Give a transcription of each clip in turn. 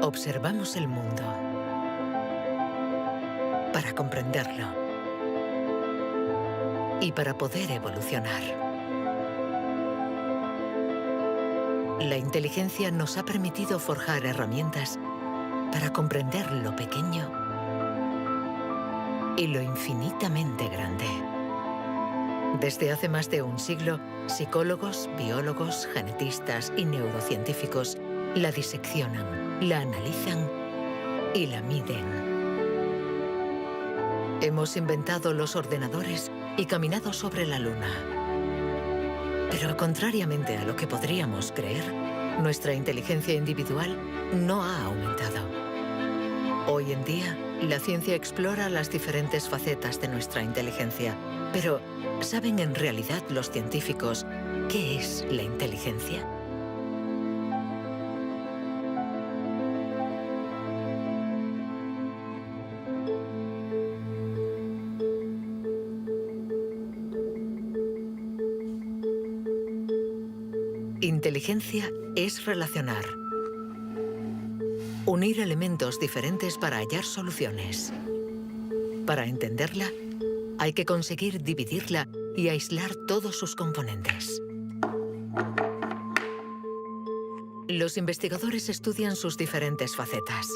Observamos el mundo para comprenderlo y para poder evolucionar. La inteligencia nos ha permitido forjar herramientas para comprender lo pequeño y lo infinitamente grande. Desde hace más de un siglo, psicólogos, biólogos, genetistas y neurocientíficos la diseccionan, la analizan y la miden. Hemos inventado los ordenadores y caminado sobre la Luna. Pero contrariamente a lo que podríamos creer, nuestra inteligencia individual no ha aumentado. Hoy en día, la ciencia explora las diferentes facetas de nuestra inteligencia. Pero, ¿saben en realidad los científicos qué es la inteligencia? Inteligencia es relacionar. Unir elementos diferentes para hallar soluciones. Para entenderla, hay que conseguir dividirla y aislar todos sus componentes. Los investigadores estudian sus diferentes facetas.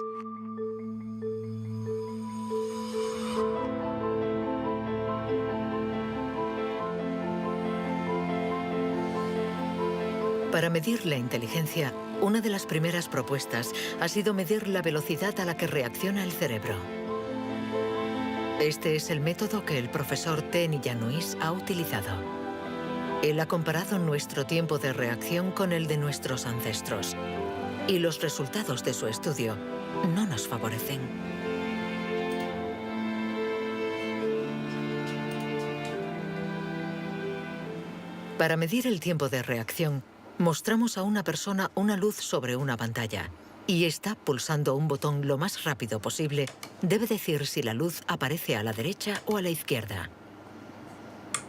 Para medir la inteligencia, una de las primeras propuestas ha sido medir la velocidad a la que reacciona el cerebro. Este es el método que el profesor Ten Iannuis ha utilizado. Él ha comparado nuestro tiempo de reacción con el de nuestros ancestros. Y los resultados de su estudio no nos favorecen. Para medir el tiempo de reacción, mostramos a una persona una luz sobre una pantalla y ésta, pulsando un botón lo más rápido posible, debe decir si la luz aparece a la derecha o a la izquierda.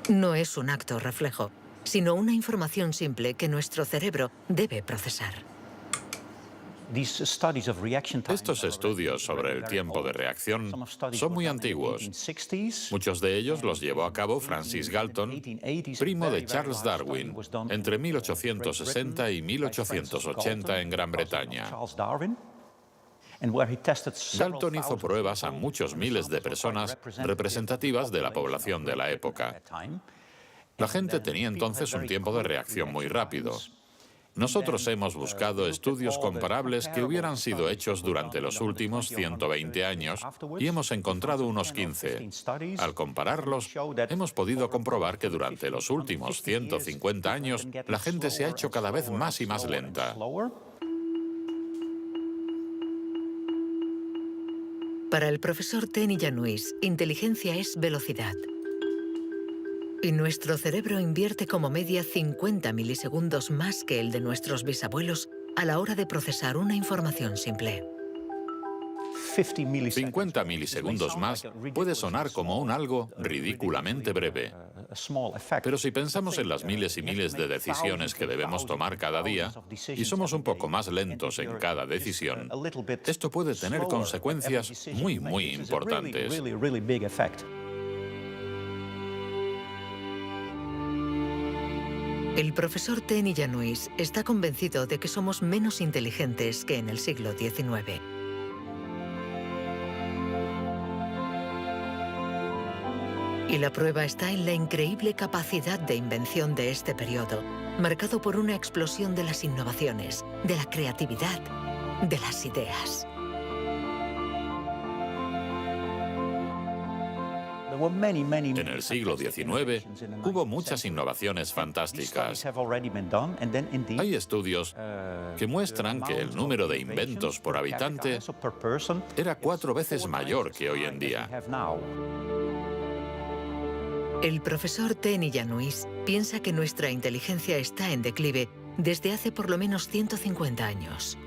No es un acto reflejo, sino una información simple que nuestro cerebro debe procesar. Estos estudios sobre el tiempo de reacción son muy antiguos. Muchos de ellos los llevó a cabo Francis Galton, primo de Charles Darwin, entre 1860 y 1880 en Gran Bretaña. Galton hizo pruebas a muchos miles de personas representativas de la población de la época. La gente tenía entonces un tiempo de reacción muy rápido. Nosotros hemos buscado estudios comparables que hubieran sido hechos durante los últimos 120 años y hemos encontrado unos 15. Al compararlos, hemos podido comprobar que durante los últimos 150 años la gente se ha hecho cada vez más y más lenta. Para el profesor Ten Iannuis, inteligencia es velocidad. Y nuestro cerebro invierte como media 50 milisegundos más que el de nuestros bisabuelos a la hora de procesar una información simple. 50 milisegundos más puede sonar como un algo ridículamente breve. Pero si pensamos en las miles y miles de decisiones que debemos tomar cada día, y somos un poco más lentos en cada decisión, esto puede tener consecuencias muy, muy importantes. El profesor Ten Iannuis está convencido de que somos menos inteligentes que en el siglo XIX. Y la prueba está en la increíble capacidad de invención de este periodo, marcado por una explosión de las innovaciones, de la creatividad, de las ideas. En el siglo XIX hubo muchas innovaciones fantásticas. Hay estudios que muestran que el número de inventos por habitante era 4 veces mayor que hoy en día. El profesor Ten Iannuis piensa que nuestra inteligencia está en declive desde hace por lo menos 150 años.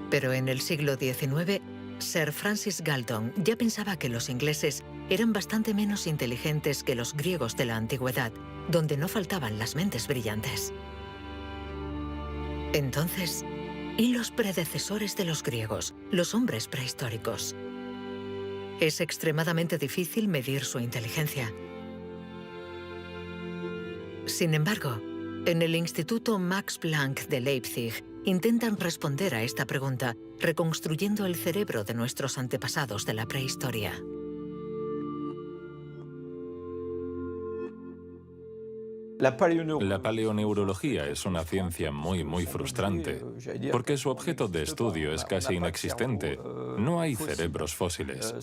Pero en el siglo XIX, Sir Francis Galton ya pensaba que los ingleses eran bastante menos inteligentes que los griegos de la antigüedad, donde no faltaban las mentes brillantes. Entonces, y los predecesores de los griegos, los hombres prehistóricos. Es extremadamente difícil medir su inteligencia. Sin embargo, en el Instituto Max Planck de Leipzig intentan responder a esta pregunta reconstruyendo el cerebro de nuestros antepasados de la prehistoria. La paleoneurología es una ciencia muy frustrante, porque su objeto de estudio es casi inexistente. No hay cerebros fósiles.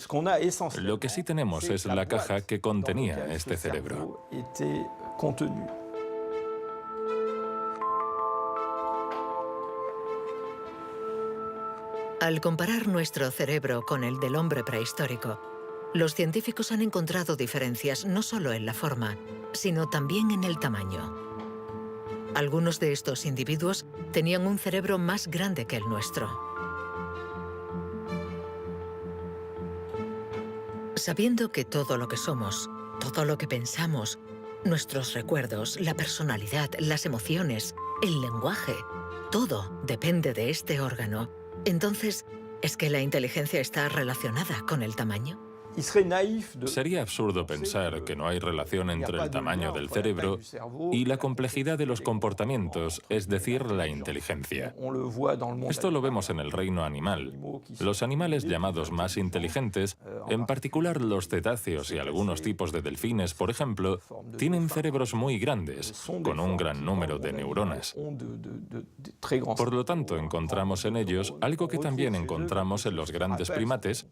Lo que sí tenemos es la caja que contenía este cerebro. Al comparar nuestro cerebro con el del hombre prehistórico, los científicos han encontrado diferencias no solo en la forma, sino también en el tamaño. Algunos de estos individuos tenían un cerebro más grande que el nuestro. Sabiendo que todo lo que somos, todo lo que pensamos, nuestros recuerdos, la personalidad, las emociones, el lenguaje, todo depende de este órgano, entonces, ¿es que la inteligencia está relacionada con el tamaño? Sería absurdo pensar que no hay relación entre el tamaño del cerebro y la complejidad de los comportamientos, es decir, la inteligencia. Esto lo vemos en el reino animal. Los animales llamados más inteligentes, en particular los cetáceos y algunos tipos de delfines, por ejemplo, tienen cerebros muy grandes, con un gran número de neuronas. Por lo tanto, encontramos en ellos algo que también encontramos en los grandes primates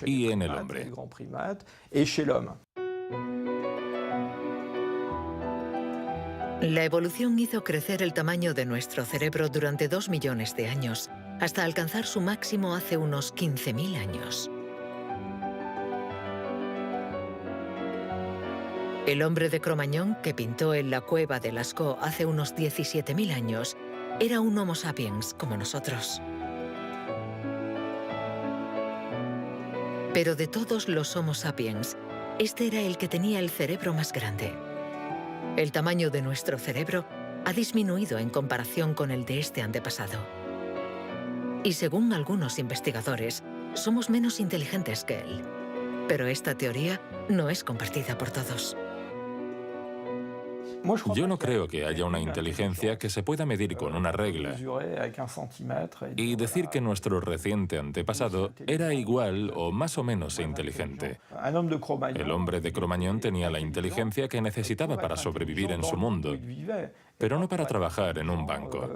y en el hombre. La evolución hizo crecer el tamaño de nuestro cerebro durante 2 millones de años, hasta alcanzar su máximo hace unos 15.000 años. El hombre de Cro-Magnon, que pintó en la cueva de Lascaux hace unos 17.000 años, era un Homo sapiens como nosotros. Pero de todos los Homo sapiens, este era el que tenía el cerebro más grande. El tamaño de nuestro cerebro ha disminuido en comparación con el de este antepasado. Y según algunos investigadores, somos menos inteligentes que él. Pero esta teoría no es compartida por todos. Yo no creo que haya una inteligencia que se pueda medir con una regla y decir que nuestro reciente antepasado era igual o más o menos inteligente. El hombre de Cro-Magnon tenía la inteligencia que necesitaba para sobrevivir en su mundo, pero no para trabajar en un banco.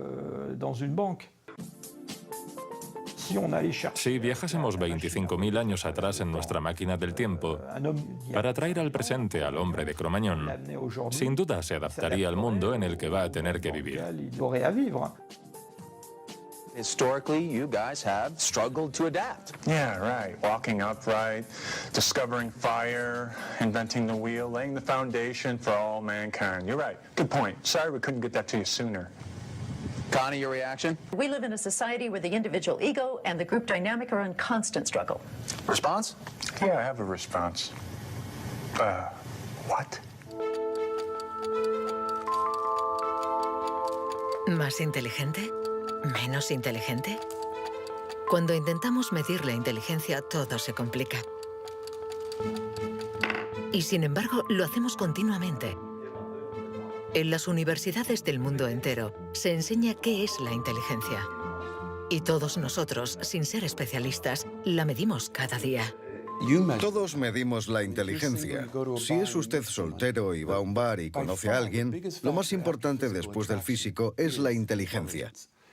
Si viajásemos 25.000 años atrás en nuestra máquina del tiempo, para traer al presente al hombre de Cro-Magnon, sin duda se adaptaría al mundo en el que va a tener que vivir. Historically, you guys have struggled to adapt. Yeah, right. Walking upright, discovering fire, inventing the wheel, laying the foundation for all mankind. You're right. Good point. Sorry we couldn't get that to you sooner. Connie, your reaction? We live in a society where the individual ego and the group dynamic are in constant struggle. Response? Yeah, I have a response. What? ¿Más inteligente? ¿Menos inteligente? Cuando intentamos medir la inteligencia, todo se complica. Y sin embargo, lo hacemos continuamente. En las universidades del mundo entero se enseña qué es la inteligencia. Y todos nosotros, sin ser especialistas, la medimos cada día. Todos medimos la inteligencia. Si es usted soltero y va a un bar y conoce a alguien, lo más importante después del físico es la inteligencia.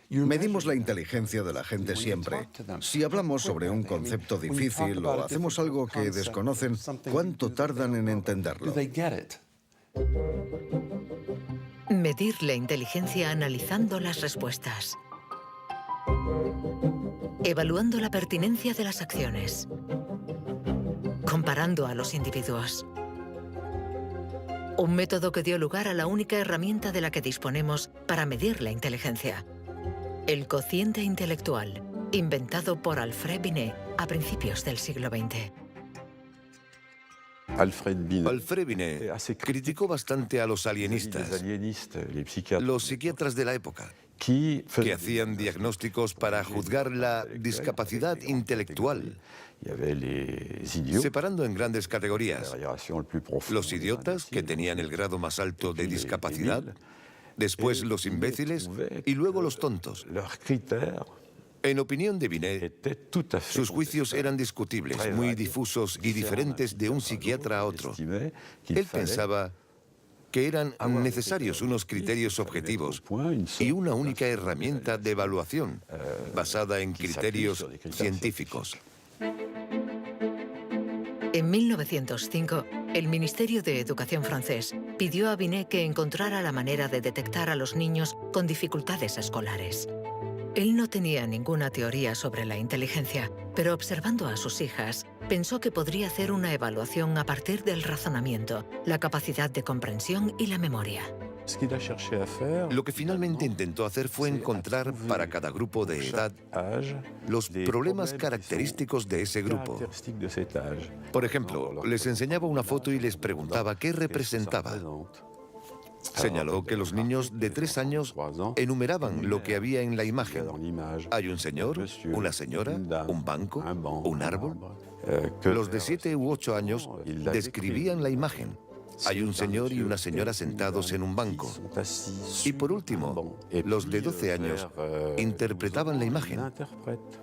Medimos la inteligencia de la gente siempre. Si hablamos sobre un concepto difícil o hacemos algo que desconocen, ¿cuánto tardan en entenderlo? Medir la inteligencia analizando las respuestas. Evaluando la pertinencia de las acciones. Comparando a los individuos. Un método que dio lugar a la única herramienta de la que disponemos para medir la inteligencia. El cociente intelectual, inventado por Alfred Binet a principios del siglo XX. Alfred Binet criticó bastante a los alienistas, los psiquiatras de la época. que hacían diagnósticos para juzgar la discapacidad intelectual, separando en grandes categorías: los idiotas, que tenían el grado más alto de discapacidad, después los imbéciles y luego los tontos. En opinión de Binet, sus juicios eran discutibles, muy difusos y diferentes de un psiquiatra a otro. Él pensaba que eran necesarios unos criterios objetivos y una única herramienta de evaluación basada en criterios científicos. En 1905, el Ministerio de Educación francés pidió a Binet que encontrara la manera de detectar a los niños con dificultades escolares. Él no tenía ninguna teoría sobre la inteligencia, pero observando a sus hijas, pensó que podría hacer una evaluación a partir del razonamiento, la capacidad de comprensión y la memoria. Lo que finalmente intentó hacer fue encontrar para cada grupo de edad los problemas característicos de ese grupo. Por ejemplo, les enseñaba una foto y les preguntaba qué representaba. Señaló que los niños de 3 años enumeraban lo que había en la imagen. Hay un señor, una señora, un banco, un árbol. Los de 7 u 8 años describían la imagen. Hay un señor y una señora sentados en un banco. Y por último, los de 12 años interpretaban la imagen.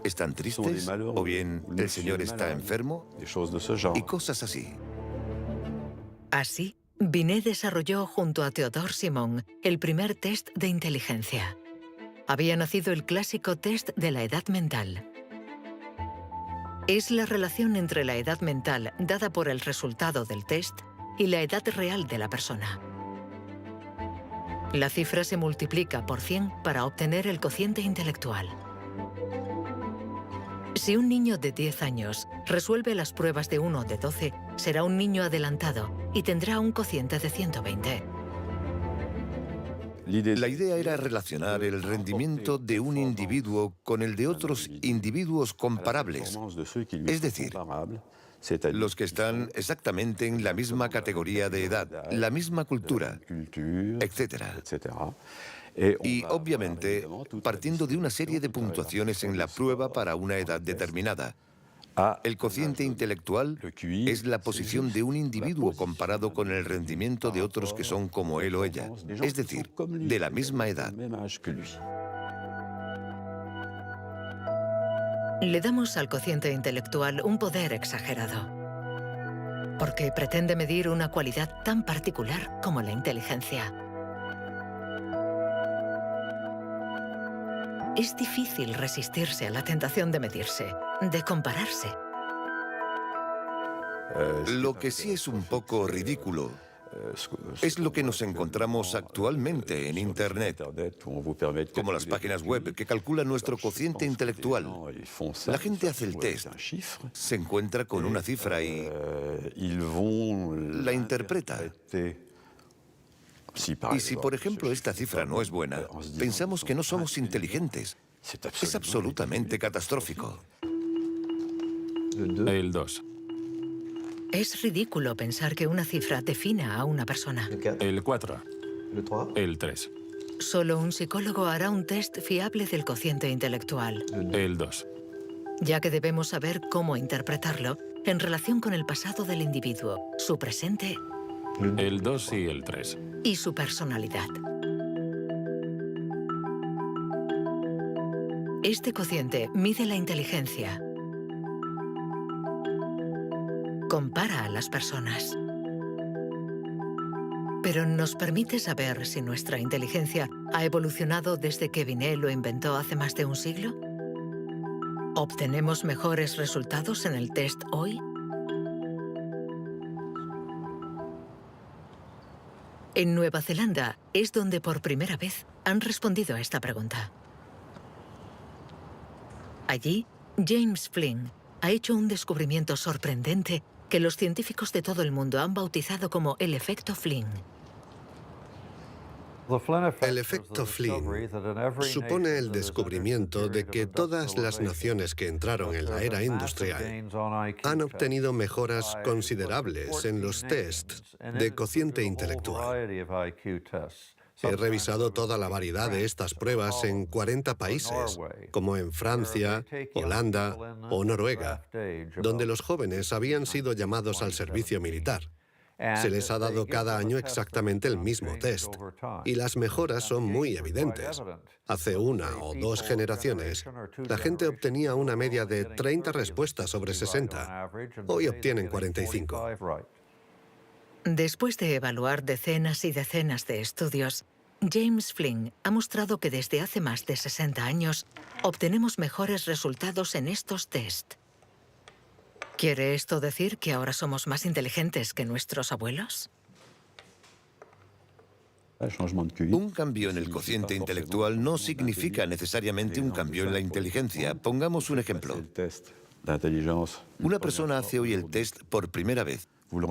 ¿Están tristes? ¿O bien el señor está enfermo? Y cosas así. Así, Binet desarrolló junto a Théodore Simon el primer test de inteligencia. Había nacido el clásico test de la edad mental. Es la relación entre la edad mental dada por el resultado del test y la edad real de la persona. La cifra se multiplica por 100 para obtener el cociente intelectual. Si un niño de 10 años resuelve las pruebas de uno de 12, será un niño adelantado y tendrá un cociente de 120. La idea era relacionar el rendimiento de un individuo con el de otros individuos comparables, es decir, los que están exactamente en la misma categoría de edad, la misma cultura, etc. Y, obviamente, partiendo de una serie de puntuaciones en la prueba para una edad determinada. El cociente intelectual es la posición de un individuo comparado con el rendimiento de otros que son como él o ella, es decir, de la misma edad. Le damos al cociente intelectual un poder exagerado, porque pretende medir una cualidad tan particular como la inteligencia. Es difícil resistirse a la tentación de medirse, de compararse. Lo que sí es un poco ridículo es lo que nos encontramos actualmente en Internet, como las páginas web que calculan nuestro cociente intelectual. La gente hace el test, se encuentra con una cifra y la interpreta. Y si, por ejemplo, esta cifra no es buena, pensamos que no somos inteligentes. Es absolutamente catastrófico. El 2. Es ridículo pensar que una cifra defina a una persona. El 4. El 3. Solo un psicólogo hará un test fiable del cociente intelectual. El 2. Ya que debemos saber cómo interpretarlo en relación con el pasado del individuo, su presente El 2 y el 3. y su personalidad. Este cociente mide la inteligencia. Compara a las personas. Pero ¿nos permite saber si nuestra inteligencia ha evolucionado desde que Binet lo inventó hace más de un siglo? ¿Obtenemos mejores resultados en el test hoy? En Nueva Zelanda es donde por primera vez han respondido a esta pregunta. Allí, James Flynn ha hecho un descubrimiento sorprendente que los científicos de todo el mundo han bautizado como el efecto Flynn. El efecto Flynn supone el descubrimiento de que todas las naciones que entraron en la era industrial han obtenido mejoras considerables en los tests de cociente intelectual. He revisado toda la variedad de estas pruebas en 40 países, como en Francia, Holanda o Noruega, donde los jóvenes habían sido llamados al servicio militar. Se les ha dado cada año exactamente el mismo test, y las mejoras son muy evidentes. Hace 1 o 2 generaciones, la gente obtenía una media de 30 respuestas sobre 60. Hoy obtienen 45. Después de evaluar decenas y decenas de estudios, James Flynn ha mostrado que desde hace más de 60 años obtenemos mejores resultados en estos test. ¿Quiere esto decir que ahora somos más inteligentes que nuestros abuelos? Un cambio en el cociente intelectual no significa necesariamente un cambio en la inteligencia. Pongamos un ejemplo. Una persona hace hoy el test por primera vez.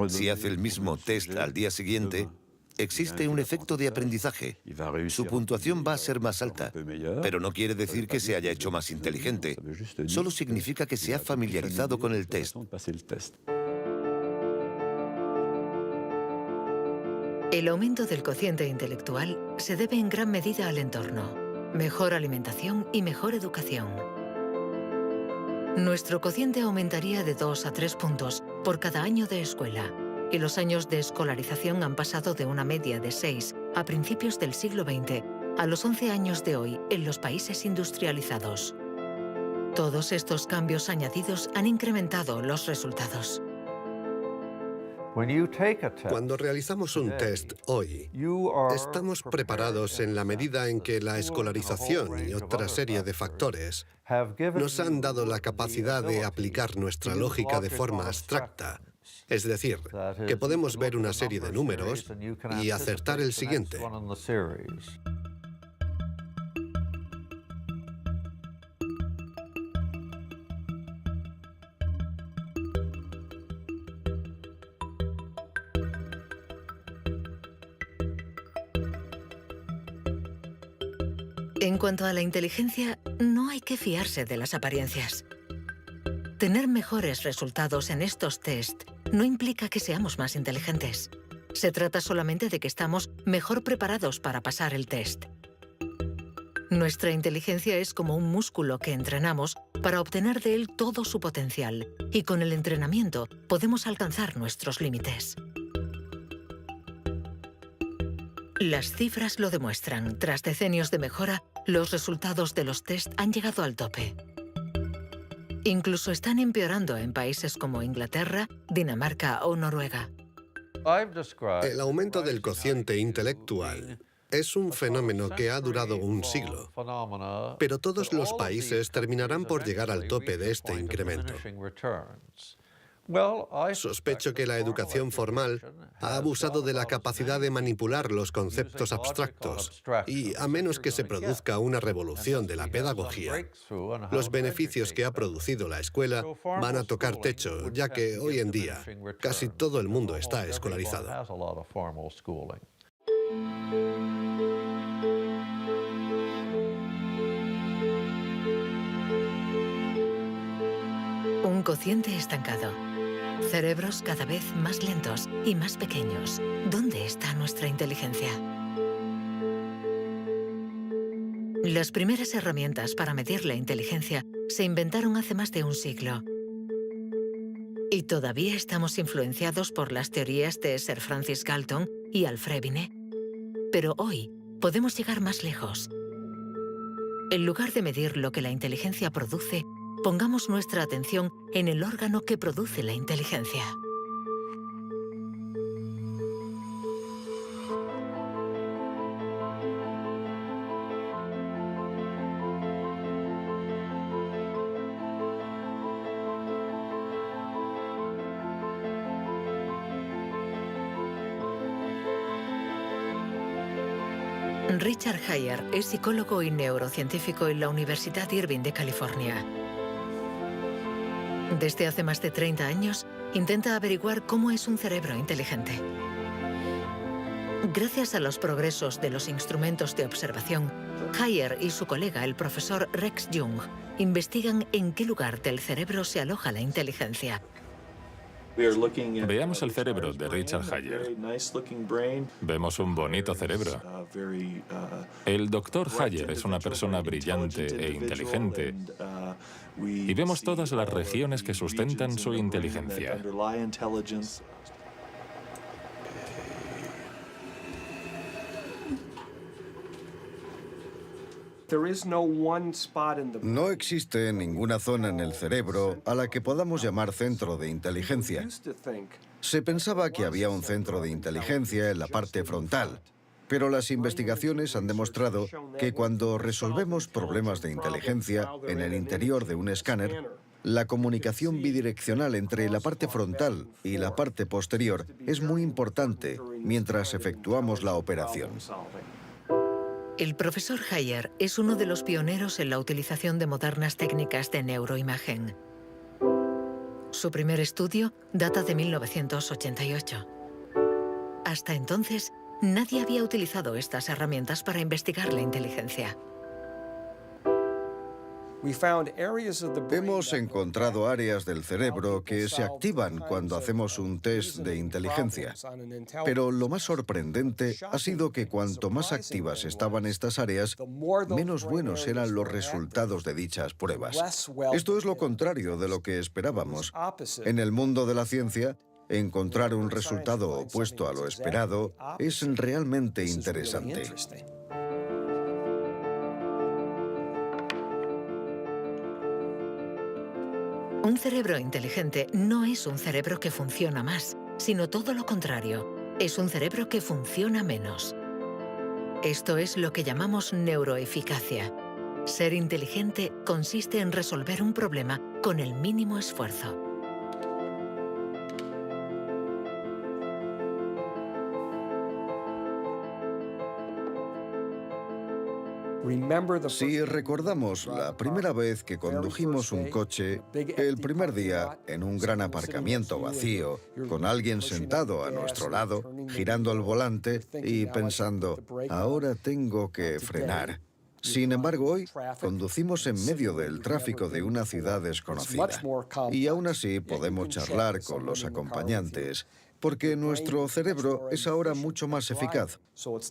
Si hace el mismo test al día siguiente, existe un efecto de aprendizaje. Su puntuación va a ser más alta, pero no quiere decir que se haya hecho más inteligente. Solo significa que se ha familiarizado con el test. El aumento del cociente intelectual se debe en gran medida al entorno, mejor alimentación y mejor educación. Nuestro cociente aumentaría de 2 a 3 puntos por cada año de escuela, y los años de escolarización han pasado de una media de 6 a principios del siglo XX a los 11 años de hoy en los países industrializados. Todos estos cambios añadidos han incrementado los resultados. Cuando realizamos un test hoy, estamos preparados en la medida en que la escolarización y otra serie de factores nos han dado la capacidad de aplicar nuestra lógica de forma abstracta. Es decir, que podemos ver una serie de números y acertar el siguiente. En cuanto a la inteligencia, no hay que fiarse de las apariencias. Tener mejores resultados en estos test no implica que seamos más inteligentes. Se trata solamente de que estamos mejor preparados para pasar el test. Nuestra inteligencia es como un músculo que entrenamos para obtener de él todo su potencial, y con el entrenamiento podemos alcanzar nuestros límites. Las cifras lo demuestran. Tras decenios de mejora, los resultados de los test han llegado al tope. Incluso están empeorando en países como Inglaterra, Dinamarca o Noruega. El aumento del cociente intelectual es un fenómeno que ha durado un siglo, pero todos los países terminarán por llegar al tope de este incremento. Sospecho que la educación formal ha abusado de la capacidad de manipular los conceptos abstractos y, a menos que se produzca una revolución de la pedagogía, los beneficios que ha producido la escuela van a tocar techo, ya que hoy en día casi todo el mundo está escolarizado. Un cociente estancado. Cerebros cada vez más lentos y más pequeños. ¿Dónde está nuestra inteligencia? Las primeras herramientas para medir la inteligencia se inventaron hace más de un siglo. Y todavía estamos influenciados por las teorías de Sir Francis Galton y Alfred Binet. Pero hoy podemos llegar más lejos. En lugar de medir lo que la inteligencia produce, pongamos nuestra atención en el órgano que produce la inteligencia. Richard Heyer es psicólogo y neurocientífico en la Universidad Irving de California. Desde hace más de 30 años, intenta averiguar cómo es un cerebro inteligente. Gracias a los progresos de los instrumentos de observación, Heyer y su colega, el profesor Rex Jung, investigan en qué lugar del cerebro se aloja la inteligencia. Veamos el cerebro de Richard Hayer. Vemos un bonito cerebro. El doctor Hayer es una persona brillante e inteligente y vemos todas las regiones que sustentan su inteligencia. No existe ninguna zona en el cerebro a la que podamos llamar centro de inteligencia. Se pensaba que había un centro de inteligencia en la parte frontal, pero las investigaciones han demostrado que cuando resolvemos problemas de inteligencia en el interior de un escáner, la comunicación bidireccional entre la parte frontal y la parte posterior es muy importante mientras efectuamos la operación. El profesor Hayer es uno de los pioneros en la utilización de modernas técnicas de neuroimagen. Su primer estudio data de 1988. Hasta entonces, nadie había utilizado estas herramientas para investigar la inteligencia. Hemos encontrado áreas del cerebro que se activan cuando hacemos un test de inteligencia. Pero lo más sorprendente ha sido que cuanto más activas estaban estas áreas, menos buenos eran los resultados de dichas pruebas. Esto es lo contrario de lo que esperábamos. En el mundo de la ciencia, encontrar un resultado opuesto a lo esperado es realmente interesante. Un cerebro inteligente no es un cerebro que funciona más, sino todo lo contrario. Es un cerebro que funciona menos. Esto es lo que llamamos neuroeficacia. Ser inteligente consiste en resolver un problema con el mínimo esfuerzo. Si recordamos la primera vez que condujimos un coche, el primer día en un gran aparcamiento vacío, con alguien sentado a nuestro lado, girando el volante y pensando, ahora tengo que frenar. Sin embargo, hoy conducimos en medio del tráfico de una ciudad desconocida y aún así podemos charlar con los acompañantes, porque nuestro cerebro es ahora mucho más eficaz.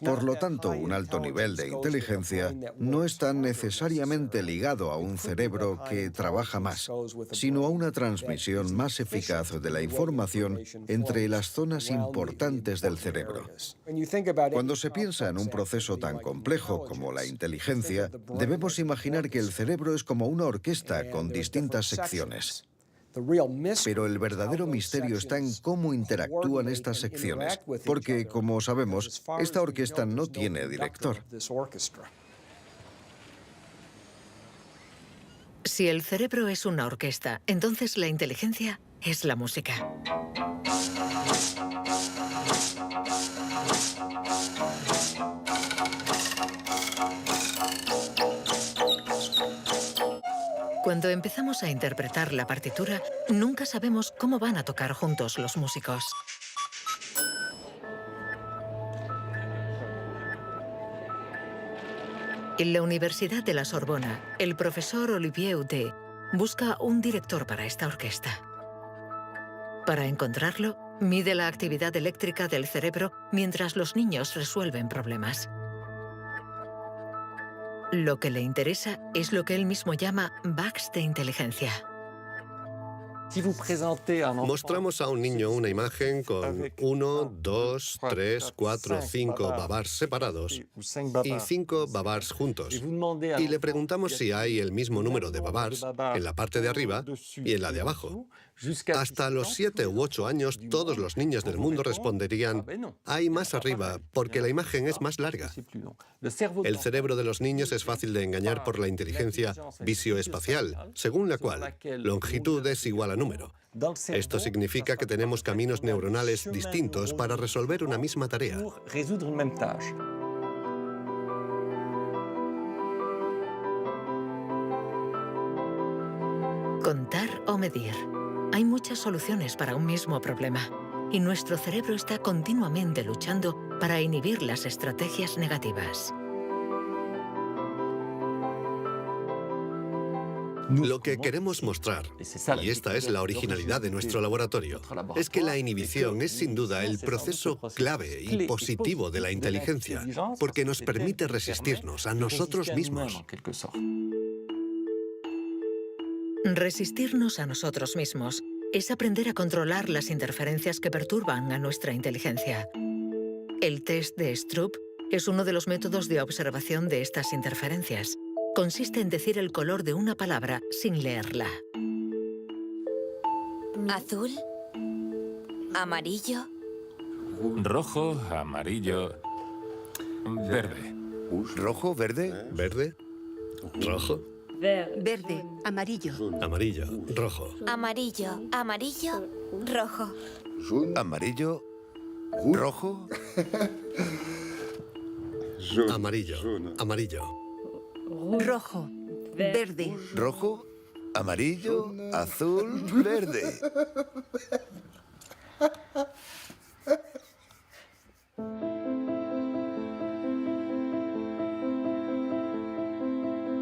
Por lo tanto, un alto nivel de inteligencia no está necesariamente ligado a un cerebro que trabaja más, sino a una transmisión más eficaz de la información entre las zonas importantes del cerebro. Cuando se piensa en un proceso tan complejo como la inteligencia, debemos imaginar que el cerebro es como una orquesta con distintas secciones. Pero el verdadero misterio está en cómo interactúan estas secciones, porque, como sabemos, esta orquesta no tiene director. Si el cerebro es una orquesta, entonces la inteligencia es la música. Cuando empezamos a interpretar la partitura, nunca sabemos cómo van a tocar juntos los músicos. En la Universidad de la Sorbona, el profesor Olivier Houdet busca un director para esta orquesta. Para encontrarlo, mide la actividad eléctrica del cerebro mientras los niños resuelven problemas. Lo que le interesa es lo que él mismo llama bugs de inteligencia. Mostramos a un niño una imagen con 1, 2, 3, 4, 5 babars separados y 5 babars juntos. Y le preguntamos si hay el mismo número de babars en la parte de arriba y en la de abajo. Hasta los 7 u 8 años, todos los niños del mundo responderían, hay más arriba, porque la imagen es más larga. El cerebro de los niños es fácil de engañar por la inteligencia visioespacial, según la cual longitud es igual a número. Esto significa que tenemos caminos neuronales distintos para resolver una misma tarea. Contar o medir. Hay muchas soluciones para un mismo problema, y nuestro cerebro está continuamente luchando para inhibir las estrategias negativas. Lo que queremos mostrar, y esta es la originalidad de nuestro laboratorio, es que la inhibición es sin duda el proceso clave y positivo de la inteligencia, porque nos permite resistirnos a nosotros mismos. Resistirnos a nosotros mismos es aprender a controlar las interferencias que perturban a nuestra inteligencia. El test de Stroop es uno de los métodos de observación de estas interferencias. Consiste en decir el color de una palabra sin leerla. Azul, amarillo, rojo, amarillo, verde. ¿Rojo, verde? ¿Verde? ¿Rojo? verde, amarillo, Amarillo, rojo. amarillo, amarillo, rojo. Amarillo, rojo, Amarillo, amarillo. rojo, verde, rojo, amarillo, azul, verde.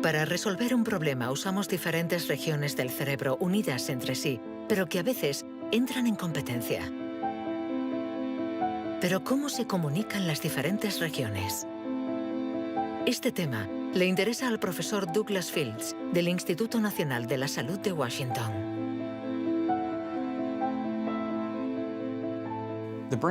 Para resolver un problema usamos diferentes regiones del cerebro unidas entre sí, pero que a veces entran en competencia. Pero ¿cómo se comunican las diferentes regiones? Este tema le interesa al profesor Douglas Fields, del Instituto Nacional de la Salud de Washington.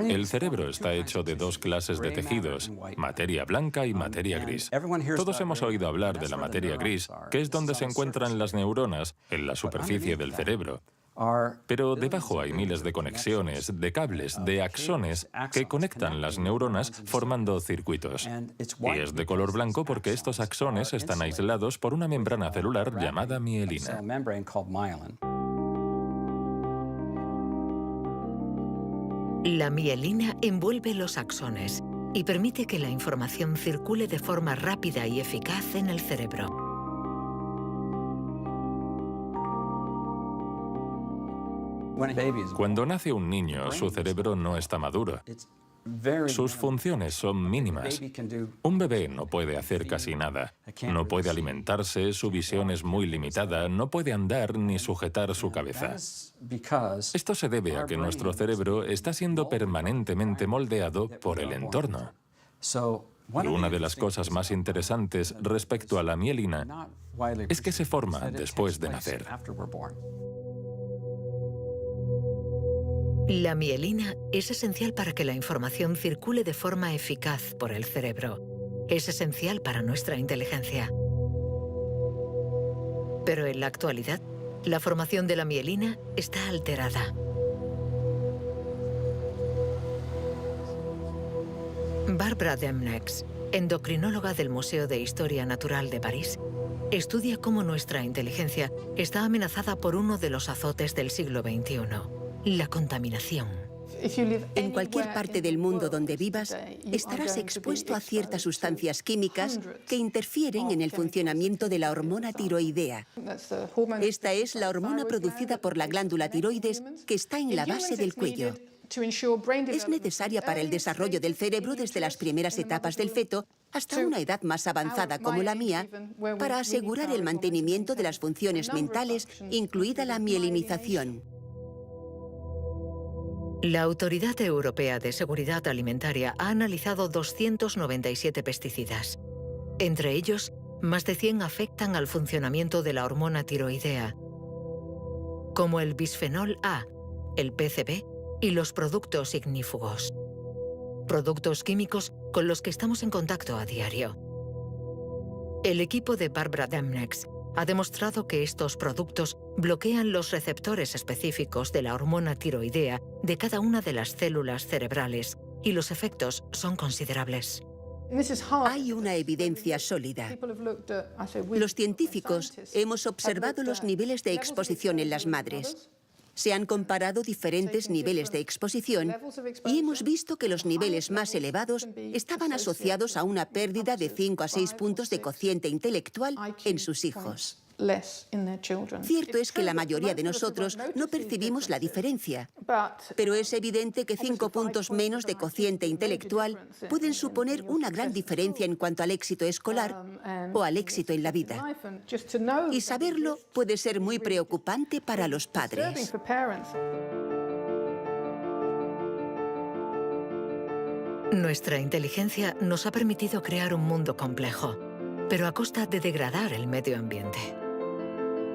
El cerebro está hecho de dos clases de tejidos, materia blanca y materia gris. Todos hemos oído hablar de la materia gris, que es donde se encuentran las neuronas, en la superficie del cerebro. Pero debajo hay miles de conexiones, de cables, de axones, que conectan las neuronas formando circuitos. Y es de color blanco porque estos axones están aislados por una membrana celular llamada mielina. La mielina envuelve los axones y permite que la información circule de forma rápida y eficaz en el cerebro. Cuando nace un niño, su cerebro no está maduro. Sus funciones son mínimas. Un bebé no puede hacer casi nada. No puede alimentarse, su visión es muy limitada, no puede andar ni sujetar su cabeza. Esto se debe a que nuestro cerebro está siendo permanentemente moldeado por el entorno. Y una de las cosas más interesantes respecto a la mielina es que se forma después de nacer. La mielina es esencial para que la información circule de forma eficaz por el cerebro. Es esencial para nuestra inteligencia. Pero en la actualidad, la formación de la mielina está alterada. Barbara Demnex, endocrinóloga del Museo de Historia Natural de París, estudia cómo nuestra inteligencia está amenazada por uno de los azotes del siglo XXI. La contaminación. En cualquier parte del mundo donde vivas, estarás expuesto a ciertas sustancias químicas que interfieren en el funcionamiento de la hormona tiroidea. Esta es la hormona producida por la glándula tiroides que está en la base del cuello. Es necesaria para el desarrollo del cerebro desde las primeras etapas del feto hasta una edad más avanzada como la mía, para asegurar el mantenimiento de las funciones mentales, incluida la mielinización. La Autoridad Europea de Seguridad Alimentaria ha analizado 297 pesticidas. Entre ellos, más de 100 afectan al funcionamiento de la hormona tiroidea, como el bisfenol A, el PCB y los productos ignífugos. Productos químicos con los que estamos en contacto a diario. El equipo de Barbara Demnex ha demostrado que estos productos bloquean los receptores específicos de la hormona tiroidea de cada una de las células cerebrales y los efectos son considerables. Hay una evidencia sólida. Los científicos hemos observado los niveles de exposición en las madres. Se han comparado diferentes niveles de exposición y hemos visto que los niveles más elevados estaban asociados a una pérdida de 5 a 6 puntos de cociente intelectual en sus hijos. Cierto es que la mayoría de nosotros no percibimos la diferencia, pero es evidente que 5 puntos menos de cociente intelectual pueden suponer una gran diferencia en cuanto al éxito escolar o al éxito en la vida. Y saberlo puede ser muy preocupante para los padres. Nuestra inteligencia nos ha permitido crear un mundo complejo, pero a costa de degradar el medio ambiente.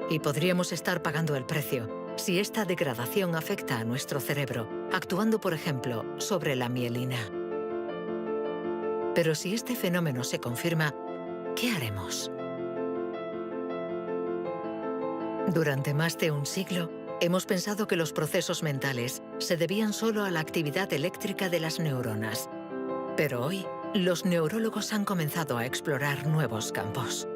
Y podríamos estar pagando el precio si esta degradación afecta a nuestro cerebro, actuando, por ejemplo, sobre la mielina. Pero si este fenómeno se confirma, ¿qué haremos? Durante más de un siglo, hemos pensado que los procesos mentales se debían solo a la actividad eléctrica de las neuronas. Pero hoy, los neurólogos han comenzado a explorar nuevos campos.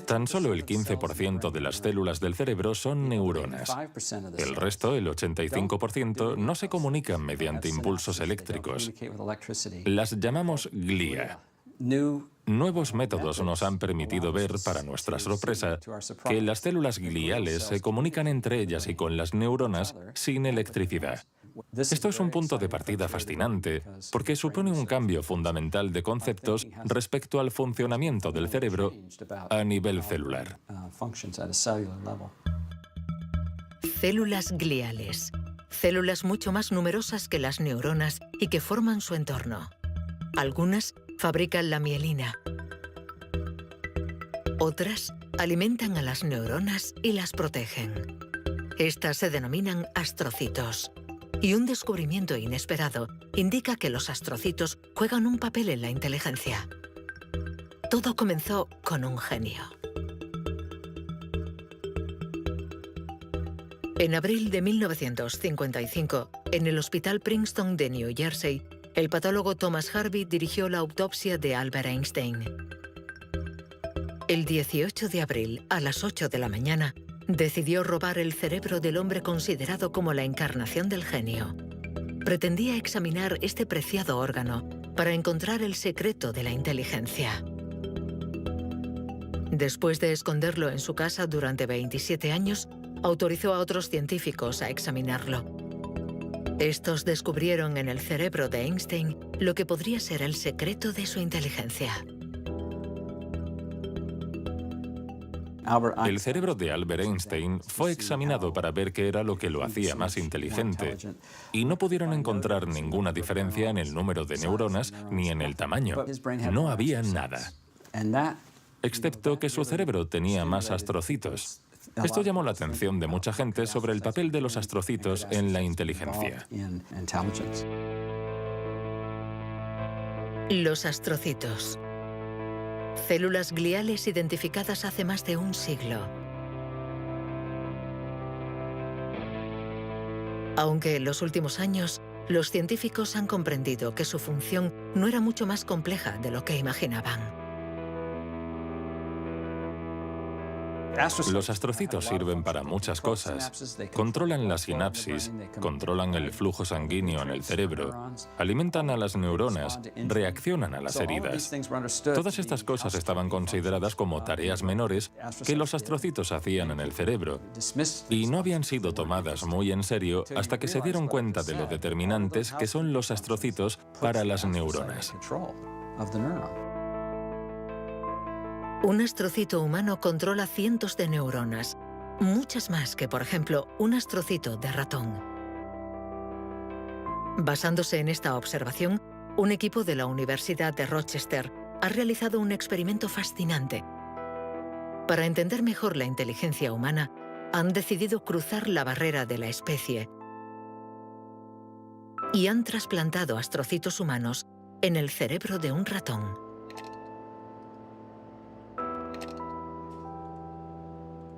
Tan solo el 15% de las células del cerebro son neuronas. El resto, el 85%, no se comunican mediante impulsos eléctricos. Las llamamos glía. Nuevos métodos nos han permitido ver, para nuestra sorpresa, que las células gliales se comunican entre ellas y con las neuronas sin electricidad. Esto es un punto de partida fascinante, porque supone un cambio fundamental de conceptos respecto al funcionamiento del cerebro a nivel celular. Células gliales. Células mucho más numerosas que las neuronas y que forman su entorno. Algunas fabrican la mielina. Otras alimentan a las neuronas y las protegen. Estas se denominan astrocitos. Y un descubrimiento inesperado indica que los astrocitos juegan un papel en la inteligencia. Todo comenzó con un genio. En abril de 1955, en el Hospital Princeton de New Jersey, el patólogo Thomas Harvey dirigió la autopsia de Albert Einstein. El 18 de abril, a las 8 de la mañana, decidió robar el cerebro del hombre considerado como la encarnación del genio. Pretendía examinar este preciado órgano para encontrar el secreto de la inteligencia. Después de esconderlo en su casa durante 27 años, autorizó a otros científicos a examinarlo. Estos descubrieron en el cerebro de Einstein lo que podría ser el secreto de su inteligencia. El cerebro de Albert Einstein fue examinado para ver qué era lo que lo hacía más inteligente, y no pudieron encontrar ninguna diferencia en el número de neuronas ni en el tamaño. No había nada, excepto que su cerebro tenía más astrocitos. Esto llamó la atención de mucha gente sobre el papel de los astrocitos en la inteligencia. Los astrocitos. Células gliales identificadas hace más de un siglo. Aunque en los últimos años, los científicos han comprendido que su función no era mucho más compleja de lo que imaginaban. Los astrocitos sirven para muchas cosas. Controlan la sinapsis, controlan el flujo sanguíneo en el cerebro, alimentan a las neuronas, reaccionan a las heridas. Todas estas cosas estaban consideradas como tareas menores que los astrocitos hacían en el cerebro, y no habían sido tomadas muy en serio hasta que se dieron cuenta de lo determinantes que son los astrocitos para las neuronas. Un astrocito humano controla cientos de neuronas, muchas más que, por ejemplo, un astrocito de ratón. Basándose en esta observación, un equipo de la Universidad de Rochester ha realizado un experimento fascinante. Para entender mejor la inteligencia humana, han decidido cruzar la barrera de la especie y han trasplantado astrocitos humanos en el cerebro de un ratón.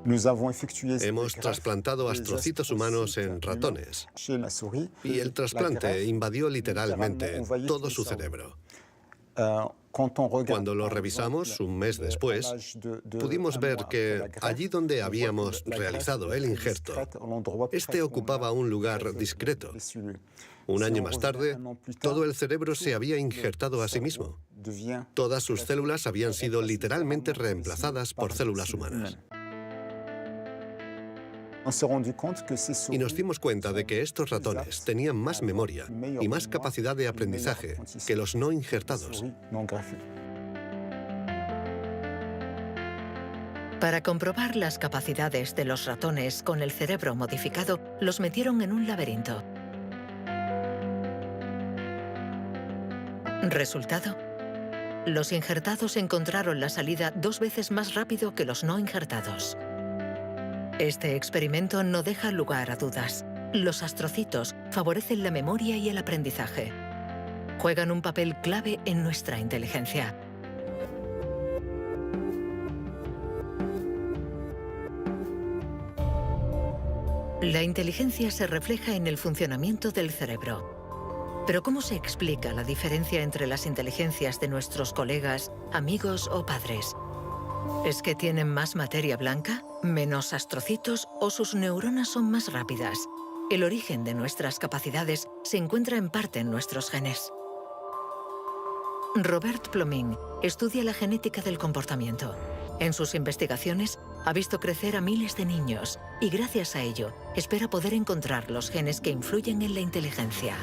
Hemos trasplantado astrocitos humanos en ratones y el trasplante invadió literalmente todo su cerebro. Cuando lo revisamos un mes después, pudimos ver que allí donde habíamos realizado el injerto, este ocupaba un lugar discreto. Un año más tarde, todo el cerebro se había injertado a sí mismo. Todas sus células habían sido literalmente reemplazadas por células humanas. Y nos dimos cuenta de que estos ratones tenían más memoria y más capacidad de aprendizaje que los no injertados. Para comprobar las capacidades de los ratones con el cerebro modificado, los metieron en un laberinto. ¿Resultado? Los injertados encontraron la salida 2 veces más rápido que los no injertados. Este experimento no deja lugar a dudas. Los astrocitos favorecen la memoria y el aprendizaje. Juegan un papel clave en nuestra inteligencia. La inteligencia se refleja en el funcionamiento del cerebro. Pero ¿cómo se explica la diferencia entre las inteligencias de nuestros colegas, amigos o padres? ¿Es que tienen más materia blanca, menos astrocitos o sus neuronas son más rápidas? El origen de nuestras capacidades se encuentra en parte en nuestros genes. Robert Plomin estudia la genética del comportamiento. En sus investigaciones ha visto crecer a miles de niños y gracias a ello espera poder encontrar los genes que influyen en la inteligencia.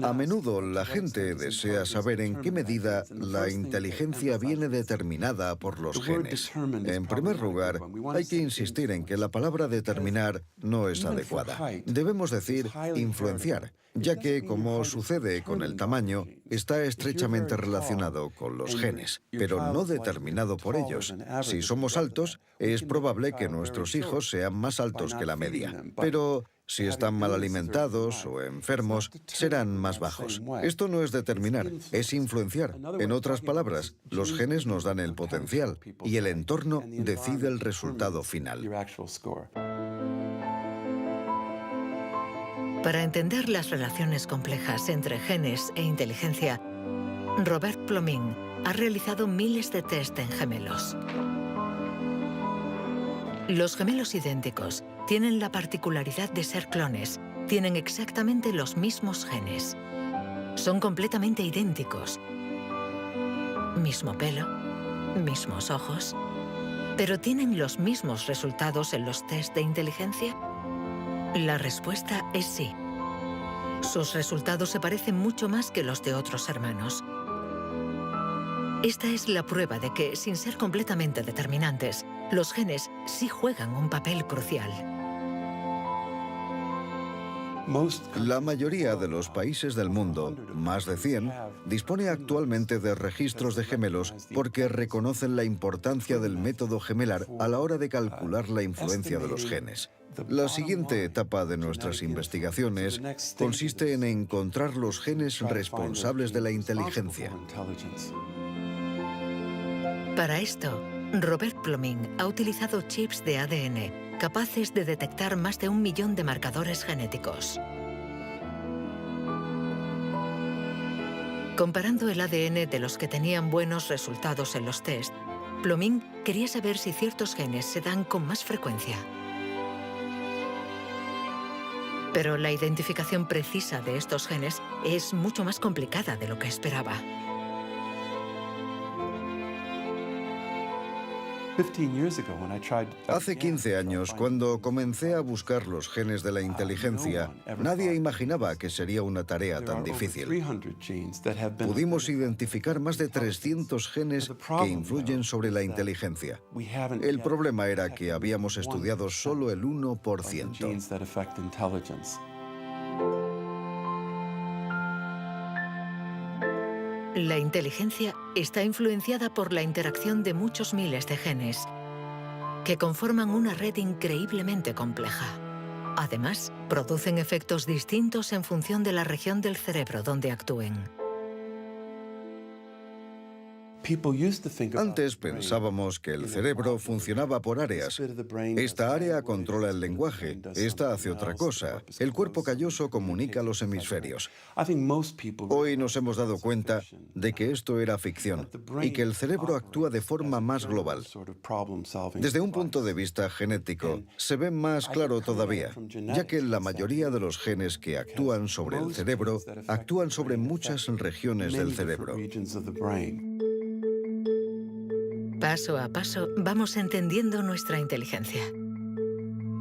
A menudo la gente desea saber en qué medida la inteligencia viene determinada por los genes. En primer lugar, hay que insistir en que la palabra determinar no es adecuada. Debemos decir influenciar, ya que, como sucede con el tamaño, está estrechamente relacionado con los genes, pero no determinado por ellos. Si somos altos, es probable que nuestros hijos sean más altos que la media, pero si están mal alimentados o enfermos, serán más bajos. Esto no es determinar, es influenciar. En otras palabras, los genes nos dan el potencial y el entorno decide el resultado final. Para entender las relaciones complejas entre genes e inteligencia, Robert Plomin ha realizado miles de test en gemelos. Los gemelos idénticos tienen la particularidad de ser clones, tienen exactamente los mismos genes. Son completamente idénticos. Mismo pelo, mismos ojos, pero ¿tienen los mismos resultados en los test de inteligencia? La respuesta es sí. Sus resultados se parecen mucho más que los de otros hermanos. Esta es la prueba de que, sin ser completamente determinantes, los genes sí juegan un papel crucial. La mayoría de los países del mundo, más de 100, dispone actualmente de registros de gemelos porque reconocen la importancia del método gemelar a la hora de calcular la influencia de los genes. La siguiente etapa de nuestras investigaciones consiste en encontrar los genes responsables de la inteligencia. Para esto, Robert Plomin ha utilizado chips de ADN capaces de detectar más de 1 millón de marcadores genéticos. Comparando el ADN de los que tenían buenos resultados en los test, Plomin quería saber si ciertos genes se dan con más frecuencia. Pero la identificación precisa de estos genes es mucho más complicada de lo que esperaba. Hace 15 años, cuando comencé a buscar los genes de la inteligencia, nadie imaginaba que sería una tarea tan difícil. Pudimos identificar más de 300 genes que influyen sobre la inteligencia. El problema era que habíamos estudiado solo el 1%. La inteligencia está influenciada por la interacción de muchos miles de genes que conforman una red increíblemente compleja. Además, producen efectos distintos en función de la región del cerebro donde actúen. Antes pensábamos que el cerebro funcionaba por áreas. Esta área controla el lenguaje, esta hace otra cosa. El cuerpo calloso comunica los hemisferios. Hoy nos hemos dado cuenta de que esto era ficción y que el cerebro actúa de forma más global. Desde un punto de vista genético, se ve más claro todavía, ya que la mayoría de los genes que actúan sobre el cerebro actúan sobre muchas regiones del cerebro. Paso a paso vamos entendiendo nuestra inteligencia.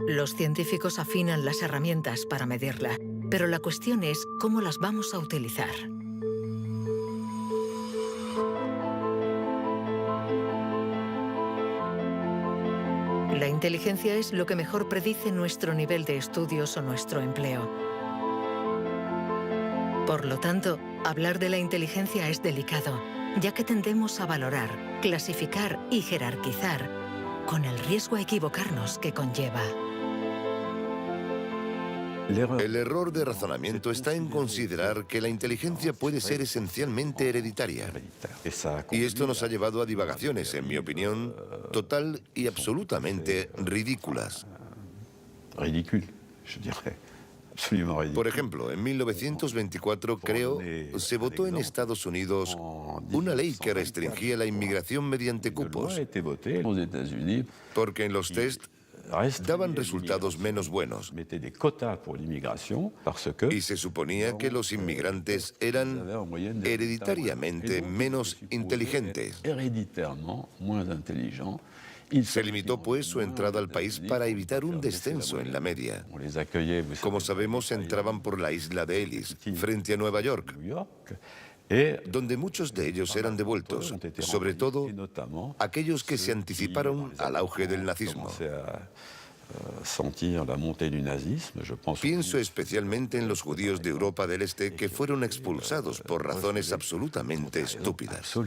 Los científicos afinan las herramientas para medirla, pero la cuestión es cómo las vamos a utilizar. La inteligencia es lo que mejor predice nuestro nivel de estudios o nuestro empleo. Por lo tanto, hablar de la inteligencia es delicado, ya que tendemos a valorar, clasificar y jerarquizar, con el riesgo a equivocarnos que conlleva. El error de razonamiento está en considerar que la inteligencia puede ser esencialmente hereditaria. Y esto nos ha llevado a divagaciones, en mi opinión, total y absolutamente ridículas. Por ejemplo, en 1924, creo, se votó en Estados Unidos una ley que restringía la inmigración mediante cupos, porque en los test daban resultados menos buenos. Y se suponía que los inmigrantes eran hereditariamente menos inteligentes. Se limitó, pues, su entrada al país para evitar un descenso en la media. Como sabemos, entraban por la isla de Ellis, frente a Nueva York, donde muchos de ellos eran devueltos, sobre todo aquellos que se anticiparon al auge del nazismo. Pienso especialmente en los judíos de Europa del Este que fueron expulsados por razones absolutamente estúpidas.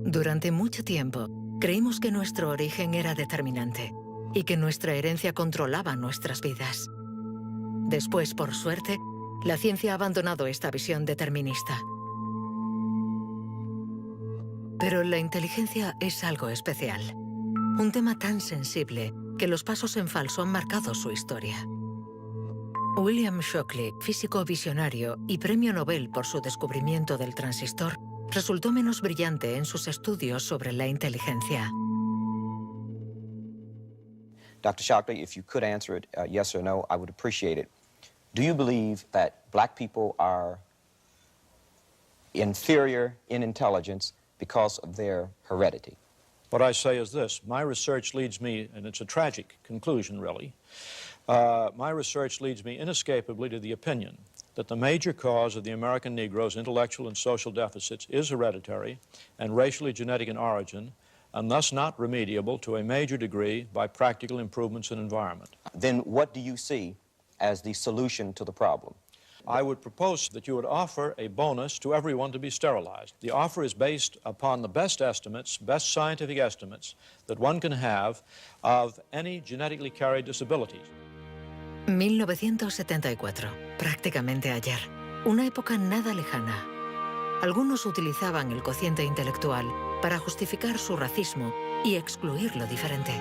Durante mucho tiempo, creímos que nuestro origen era determinante y que nuestra herencia controlaba nuestras vidas. Después, por suerte, la ciencia ha abandonado esta visión determinista. Pero la inteligencia es algo especial. Un tema tan sensible que los pasos en falso han marcado su historia. William Shockley, físico visionario y premio Nobel por su descubrimiento del transistor, resultó menos brillante en sus estudios sobre la inteligencia. Dr. Shockley, if you could answer it yes or no, I would appreciate it. Do you believe that black people are inferior in intelligence because of their heredity? What I say is this. My research leads me, and it's a tragic conclusion, really, my research leads me inescapably to the opinion that the major cause of the American Negro's intellectual and social deficits is hereditary and racially genetic in origin, and thus not remediable to a major degree by practical improvements in environment. Then what do you see as the solution to the problem? I would propose that you would offer a bonus to everyone to be sterilized. The offer is based upon the best estimates, best scientific estimates that one can have of any genetically carried disabilities. 1974, prácticamente ayer. Una época nada lejana. Algunos utilizaban el cociente intelectual para justificar su racismo y excluir lo diferente.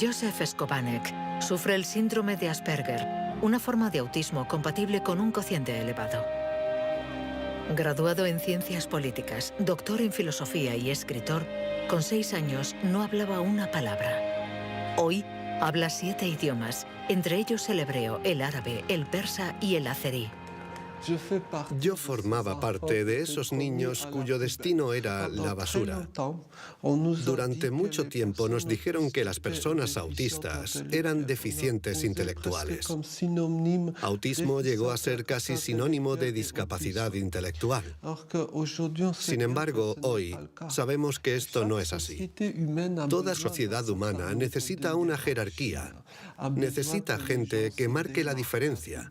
Joseph Skobanek sufre el síndrome de Asperger, una forma de autismo compatible con un cociente elevado. Graduado en ciencias políticas, doctor en filosofía y escritor, con 6 años no hablaba una palabra. Hoy habla 7 idiomas, entre ellos el hebreo, el árabe, el persa y el azerí. Yo formaba parte de esos niños cuyo destino era la basura. Durante mucho tiempo nos dijeron que las personas autistas eran deficientes intelectuales. Autismo llegó a ser casi sinónimo de discapacidad intelectual. Sin embargo, hoy sabemos que esto no es así. Toda sociedad humana necesita una jerarquía, necesita gente que marque la diferencia.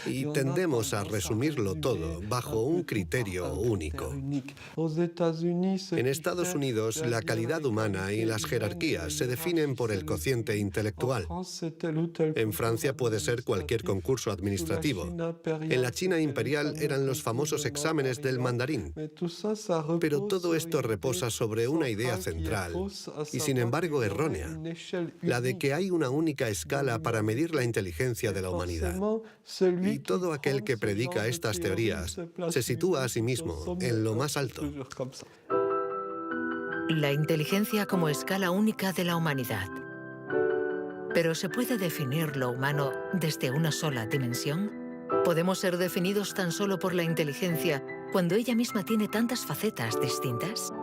Y tendemos a resumirlo todo bajo un criterio único. En Estados Unidos, la calidad humana y las jerarquías se definen por el cociente intelectual. En Francia puede ser cualquier concurso administrativo. En la China imperial eran los famosos exámenes del mandarín. Pero todo esto reposa sobre una idea central, y sin embargo errónea, la de que hay una única escala para medir la inteligencia de la humanidad. Y todo aquel que predica estas teorías se sitúa a sí mismo en lo más alto. La inteligencia como escala única de la humanidad. ¿Pero se puede definir lo humano desde una sola dimensión? ¿Podemos ser definidos tan solo por la inteligencia cuando ella misma tiene tantas facetas distintas?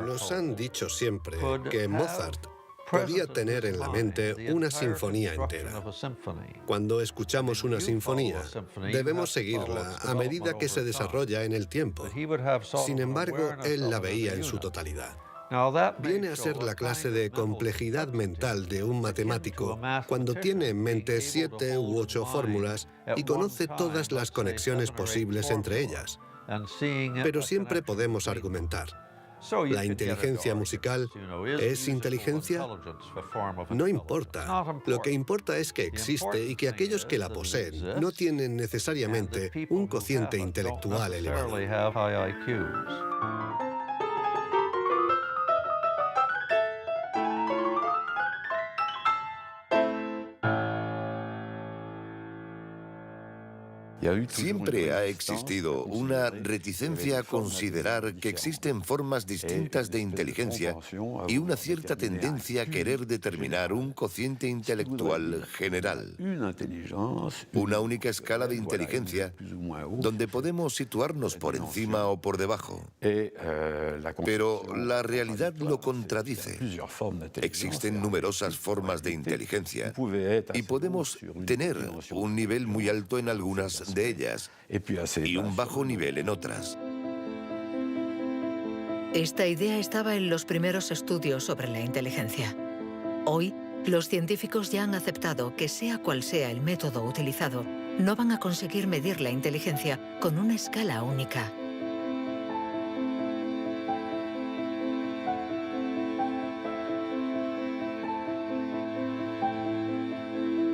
Nos han dicho siempre que Mozart podía tener en la mente una sinfonía entera. Cuando escuchamos una sinfonía, debemos seguirla a medida que se desarrolla en el tiempo. Sin embargo, él la veía en su totalidad. Viene a ser la clase de complejidad mental de un matemático cuando tiene en mente 7 u 8 fórmulas y conoce todas las conexiones posibles entre ellas. Pero siempre podemos argumentar. ¿La inteligencia musical es inteligencia? No importa. Lo que importa es que existe y que aquellos que la poseen no tienen necesariamente un cociente intelectual elevado. Siempre ha existido una reticencia a considerar que existen formas distintas de inteligencia y una cierta tendencia a querer determinar un cociente intelectual general. Una única escala de inteligencia donde podemos situarnos por encima o por debajo. Pero la realidad lo contradice. Existen numerosas formas de inteligencia y podemos tener un nivel muy alto en algunas de ellas y un bajo nivel en otras. Esta idea estaba en los primeros estudios sobre la inteligencia. Hoy, los científicos ya han aceptado que sea cual sea el método utilizado, no van a conseguir medir la inteligencia con una escala única.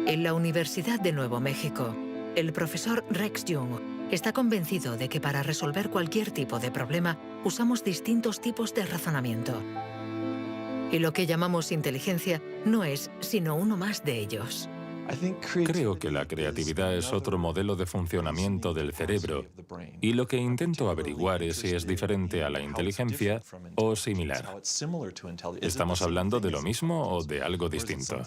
En la Universidad de Nuevo México, el profesor Rex Jung está convencido de que para resolver cualquier tipo de problema usamos distintos tipos de razonamiento. Y lo que llamamos inteligencia no es sino uno más de ellos. Creo que la creatividad es otro modelo de funcionamiento del cerebro y lo que intento averiguar es si es diferente a la inteligencia o similar. ¿Estamos hablando de lo mismo o de algo distinto?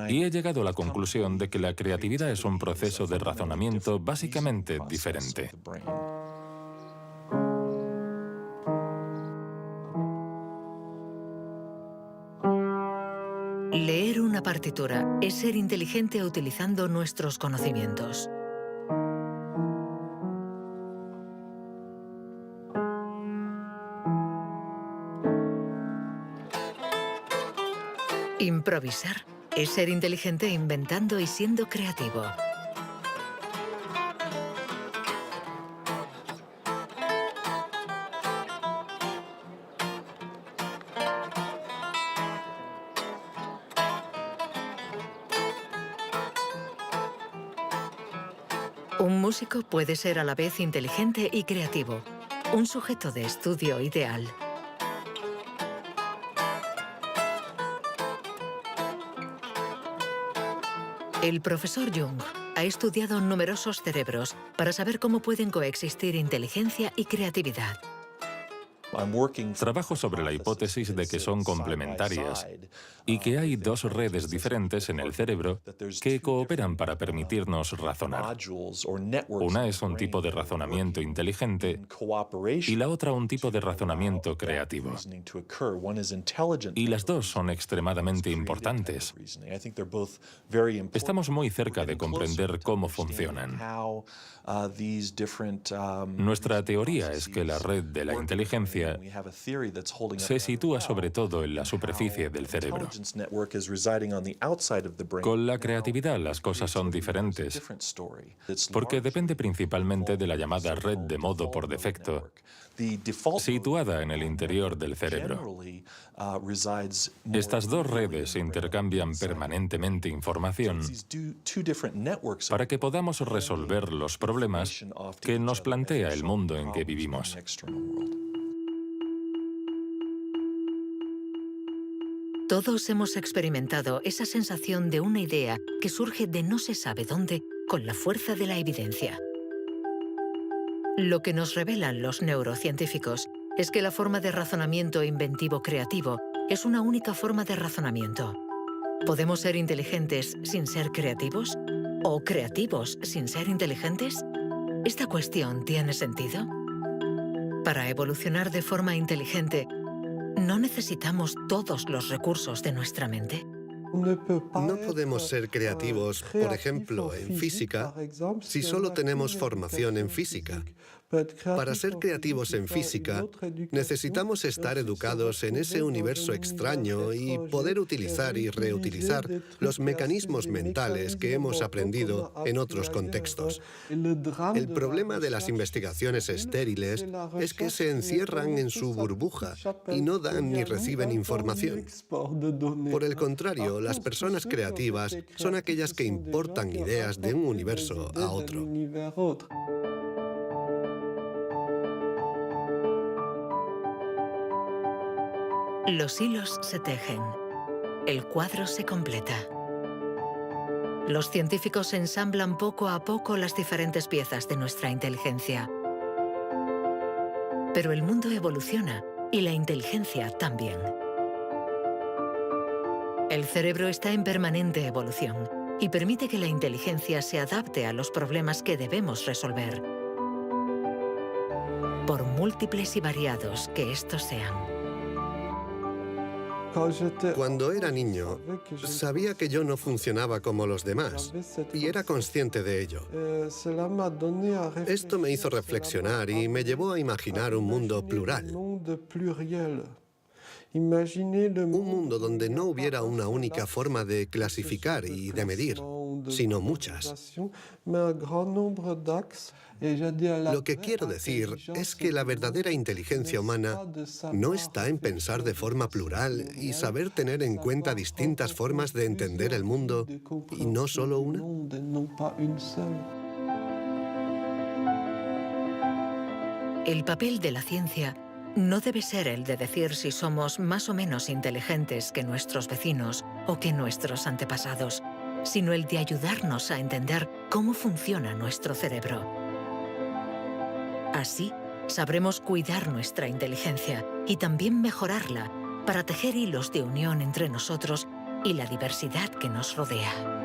Y he llegado a la conclusión de que la creatividad es un proceso de razonamiento básicamente diferente. Leer una partitura es ser inteligente utilizando nuestros conocimientos. Improvisar es ser inteligente inventando y siendo creativo. Un músico puede ser a la vez inteligente y creativo, un sujeto de estudio ideal. El profesor Jung ha estudiado numerosos cerebros para saber cómo pueden coexistir inteligencia y creatividad. Trabajo sobre la hipótesis de que son complementarias y que hay dos redes diferentes en el cerebro que cooperan para permitirnos razonar. Una es un tipo de razonamiento inteligente y la otra un tipo de razonamiento creativo. Y las dos son extremadamente importantes. Estamos muy cerca de comprender cómo funcionan. Nuestra teoría es que la red de la inteligencia se sitúa sobre todo en la superficie del cerebro. Con la creatividad las cosas son diferentes, porque depende principalmente de la llamada red de modo por defecto, situada en el interior del cerebro. Estas dos redes intercambian permanentemente información para que podamos resolver los problemas que nos plantea el mundo en que vivimos. Todos hemos experimentado esa sensación de una idea que surge de no se sabe dónde con la fuerza de la evidencia. Lo que nos revelan los neurocientíficos es que la forma de razonamiento inventivo-creativo es una única forma de razonamiento. ¿Podemos ser inteligentes sin ser creativos? ¿O creativos sin ser inteligentes? ¿Esta cuestión tiene sentido? Para evolucionar de forma inteligente, ¿no necesitamos todos los recursos de nuestra mente? No podemos ser creativos, por ejemplo, en física, si solo tenemos formación en física. Para ser creativos en física, necesitamos estar educados en ese universo extraño y poder utilizar y reutilizar los mecanismos mentales que hemos aprendido en otros contextos. El problema de las investigaciones estériles es que se encierran en su burbuja y no dan ni reciben información. Por el contrario, las personas creativas son aquellas que importan ideas de un universo a otro. Los hilos se tejen. El cuadro se completa. Los científicos ensamblan poco a poco las diferentes piezas de nuestra inteligencia. Pero el mundo evoluciona y la inteligencia también. El cerebro está en permanente evolución y permite que la inteligencia se adapte a los problemas que debemos resolver, por múltiples y variados que estos sean. Cuando era niño, sabía que yo no funcionaba como los demás y era consciente de ello. Esto me hizo reflexionar y me llevó a imaginar un mundo plural. Un mundo donde no hubiera una única forma de clasificar y de medir, sino muchas. Lo que quiero decir es que la verdadera inteligencia humana no está en pensar de forma plural y saber tener en cuenta distintas formas de entender el mundo y no solo una. El papel de la ciencia no debe ser el de decir si somos más o menos inteligentes que nuestros vecinos o que nuestros antepasados, sino el de ayudarnos a entender cómo funciona nuestro cerebro. Así, sabremos cuidar nuestra inteligencia y también mejorarla para tejer hilos de unión entre nosotros y la diversidad que nos rodea.